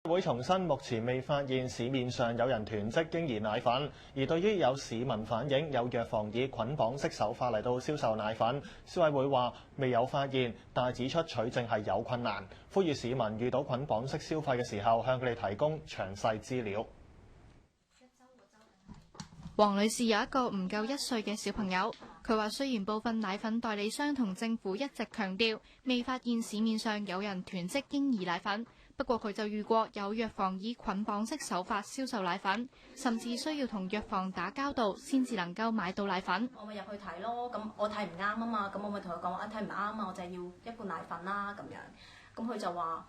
會重申，目前未發現市面上有人囤積嬰兒奶粉，而對於有市民反映有藥房以捆綁式手法嚟到銷售奶粉，消委會話未有發現，但係指出取證係有困難，呼籲市民遇到捆綁式消費嘅時候，向佢哋提供詳細資料。黃女士有一個唔夠1歲嘅小朋友，佢話雖然部分奶粉代理商同政府一直強調未發現市面上有人囤積嬰兒奶粉，不過佢就遇過有藥房以捆綁式手法銷售奶粉，甚至需要同藥房打交道先至能夠買到奶粉。我咪入去睇咯，咁我睇唔啱啊嘛，咁我咪同佢講話睇唔啱啊，我就係要一罐奶粉啦咁樣。咁佢就話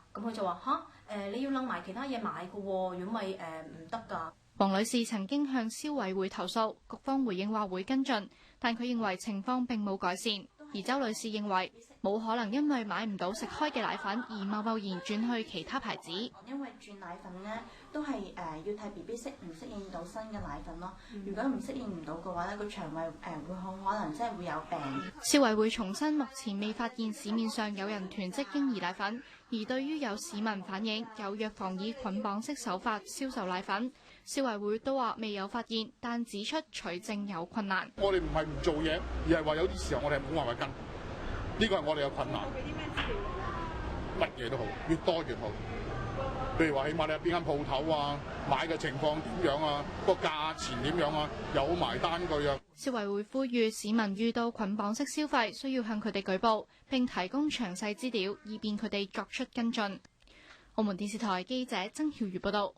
吓，你要擸埋其他嘢買㗎喎，如果咪唔得㗎。黃女士曾經向消委會投訴，局方回應話會跟進，但佢認為情況並冇改善。而周女士認為冇可能因為買唔到食開嘅奶粉而貿然轉去其他牌子。因為轉奶粉呢都係要睇 BB 適唔適應到新嘅奶粉咯。如果唔適應唔到嘅話呢，個腸胃會好可能真係會有病。消委會重申，目前未發現市面上有人囤積嬰兒奶粉，而對於有市民反映有藥房以捆綁式手法銷售奶粉，消委會都話未有發現，但指出取證有困難。我哋唔係唔做嘢，而係話有啲時候我哋係冇辦法跟，呢個係我哋嘅困難。乜嘢都好，越多越好。譬如話，起碼你喺邊間鋪頭啊，買嘅情況點樣啊，個價錢點樣啊，有埋單據啊。消委會呼籲市民遇到捆綁式消費，需要向佢哋舉報，並提供詳細資料，以便佢哋作出跟進。澳門電視台記者曾曉瑜報道。